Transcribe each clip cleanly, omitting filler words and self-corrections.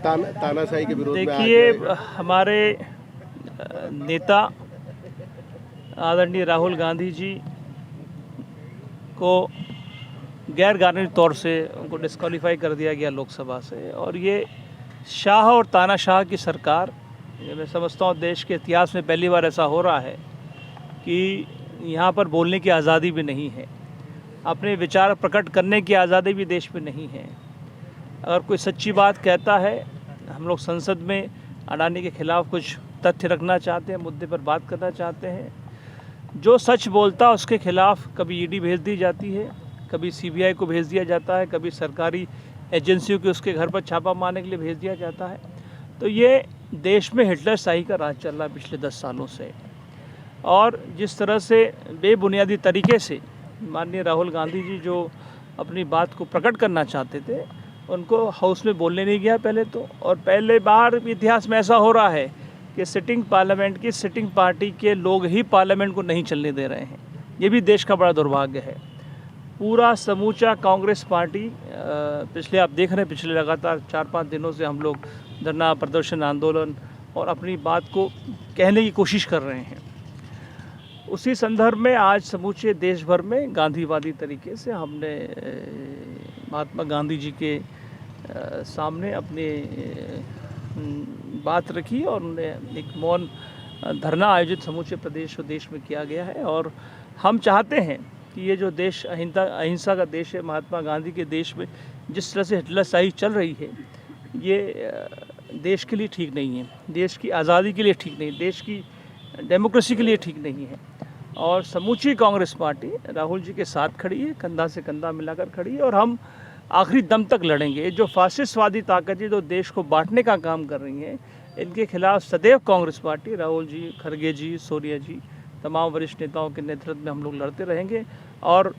तानाशाही के विरोध में देखिए, हमारे नेता आदरणीय राहुल गांधी जी को गैर कानूनी तौर से उनको डिस्क्वालीफाई कर दिया गया लोकसभा से, और ये शाह और तानाशाह की सरकार, ये मैं समझता हूँ देश के इतिहास में पहली बार ऐसा हो रहा है कि यहाँ पर बोलने की आज़ादी भी नहीं है, अपने विचार प्रकट करने की आज़ादी भी देश में नहीं है। अगर कोई सच्ची बात कहता है, हम लोग संसद में अडानी के खिलाफ कुछ तथ्य रखना चाहते हैं, मुद्दे पर बात करना चाहते हैं, जो सच बोलता है उसके खिलाफ कभी ईडी भेज दी जाती है, कभी सीबीआई को भेज दिया जाता है, कभी सरकारी एजेंसियों के उसके घर पर छापा मारने के लिए भेज दिया जाता है। तो ये देश में हिटलर शाही का राज चल रहा है पिछले 10 सालों से, और जिस तरह से बेबुनियादी तरीके से माननीय राहुल गांधी जी जो अपनी बात को प्रकट करना चाहते थे, उनको हाउस में बोलने नहीं गया पहले तो, और पहले बार इतिहास में ऐसा हो रहा है कि सिटिंग पार्लियामेंट की सिटिंग पार्टी के लोग ही पार्लियामेंट को नहीं चलने दे रहे हैं। ये भी देश का बड़ा दुर्भाग्य है। पूरा समूचा कांग्रेस पार्टी पिछले, आप देख रहे हैं, पिछले लगातार 4-5 दिनों से हम लोग धरना प्रदर्शन आंदोलन और अपनी बात को कहने की कोशिश कर रहे हैं। उसी संदर्भ में आज समूचे देश भर में गांधीवादी तरीके से हमने महात्मा गांधी जी के सामने अपनी बात रखी, और उन्हें एक मौन धरना आयोजित समूचे प्रदेश और देश में किया गया है। और हम चाहते हैं कि ये जो देश अहिंसा का देश है, महात्मा गांधी के देश में जिस तरह से हिटलरशाही चल रही है, ये देश के लिए ठीक नहीं है, देश की आज़ादी के लिए ठीक नहीं, देश की डेमोक्रेसी के लिए ठीक नहीं है। और समूची कांग्रेस पार्टी राहुल जी के साथ खड़ी है, कंधा से कंधा मिलाकर खड़ी है, और हम आखिरी दम तक लड़ेंगे। जो फासिस्टवादी ताकतें जो देश को बांटने का काम कर रही हैं, इनके खिलाफ सदैव कांग्रेस पार्टी, राहुल जी, खड़गे जी, सोनिया जी, तमाम वरिष्ठ नेताओं के नेतृत्व में हम लोग लड़ते रहेंगे, और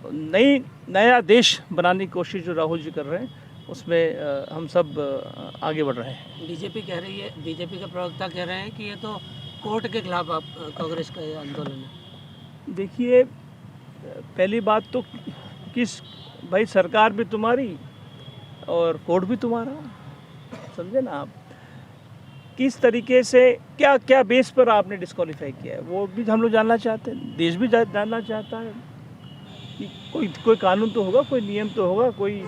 नया देश बनाने की कोशिश जो राहुल जी कर रहे हैं, उसमें हम सब आगे बढ़ रहे हैं। बीजेपी कह रही है, बीजेपी के प्रवक्ता कह रहे हैं कि ये तो कोर्ट के खिलाफ आप कांग्रेस का ये आंदोलन है। देखिए, पहली बात तो भाई सरकार भी तुम्हारी और कोर्ट भी तुम्हारा, समझे ना आप। किस तरीके से क्या क्या बेस पर आपने डिस्क्वालीफाई किया है, वो भी हम लोग जानना चाहते हैं, देश भी जानना चाहता है कि कोई कानून तो होगा, कोई नियम तो होगा, कोई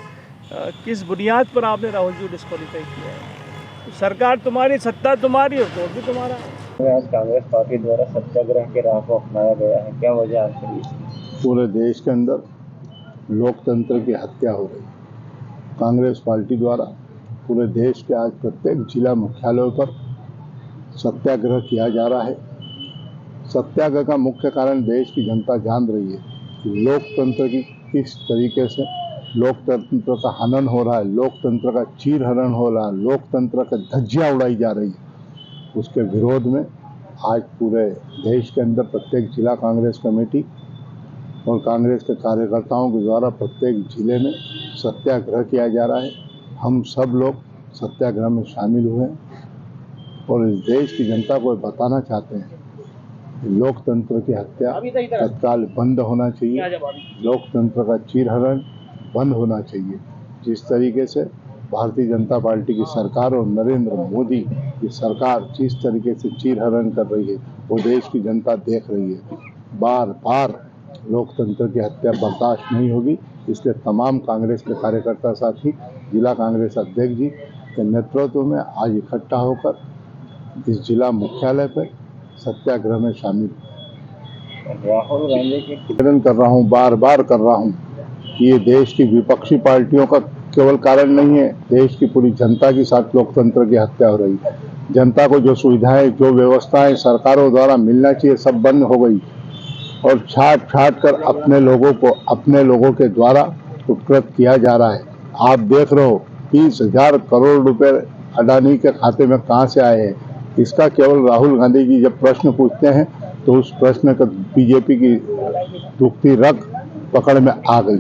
किस बुनियाद पर आपने राहुल जी को डिस्क्वालीफाई किया है। सरकार तुम्हारी, सत्ता तुम्हारी और कोर्ट भी तुम्हारा है। आज कांग्रेस पार्टी द्वारा सत्याग्रह के राह को अपनाया गया है, क्या वजह आपके लिए? पूरे देश के अंदर लोकतंत्र की हत्या हो रही। कांग्रेस पार्टी द्वारा पूरे देश के आज प्रत्येक जिला मुख्यालयों पर सत्याग्रह किया जा रहा है। सत्याग्रह का मुख्य कारण देश की जनता जान रही है कि लोकतंत्र की किस तरीके से लोकतंत्र का हनन हो रहा है, लोकतंत्र का चीरहरण हो रहा है, लोकतंत्र का धज्जियां उड़ाई जा रही है। उसके विरोध में आज पूरे देश के अंदर प्रत्येक जिला कांग्रेस कमेटी और कांग्रेस के कार्यकर्ताओं के द्वारा प्रत्येक जिले में सत्याग्रह किया जा रहा है। हम सब लोग सत्याग्रह में शामिल हुए और इस देश की जनता को बताना चाहते हैं कि लोकतंत्र की हत्या तत्काल बंद होना चाहिए, लोकतंत्र का चीरहरण बंद होना चाहिए। जिस तरीके से भारतीय जनता पार्टी की सरकार और नरेंद्र मोदी की सरकार जिस तरीके से चीरहरण कर रही है, वो देश की जनता देख रही है। बार बार लोकतंत्र की हत्या बर्दाश्त नहीं होगी, इसलिए तमाम कांग्रेस के कार्यकर्ता साथी जिला कांग्रेस अध्यक्ष जी के नेतृत्व में आज इकट्ठा होकर इस जिला मुख्यालय पर सत्याग्रह में शामिल। राहुल गांधी की निवेदन कर रहा हूँ, बार बार कर रहा हूँ कि ये देश की विपक्षी पार्टियों का केवल कारण नहीं है, देश की पूरी जनता के साथ लोकतंत्र की हत्या हो रही है। जनता को जो सुविधाएं, जो व्यवस्थाएं सरकारों द्वारा मिलना चाहिए, सब बंद हो गई, और छाट छाट कर अपने लोगों को अपने लोगों के द्वारा उपकृत किया जा रहा है। आप देख रहे हो 30,000 करोड़ रुपए अडानी के खाते में कहां से आए हैं। इसका केवल राहुल गांधी जी जब प्रश्न पूछते हैं तो उस प्रश्न का बीजेपी की दुखती रग पकड़ में आ गई।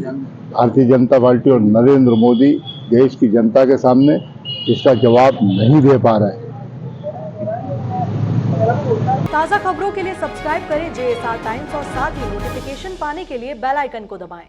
भारतीय जनता पार्टी और नरेंद्र मोदी देश की जनता के सामने इसका जवाब नहीं दे पा रहे हैं। ताज़ा खबरों के लिए सब्सक्राइब करें JSR टाइम्स और साथ ही नोटिफिकेशन पाने के लिए बेल आइकन को दबाएं।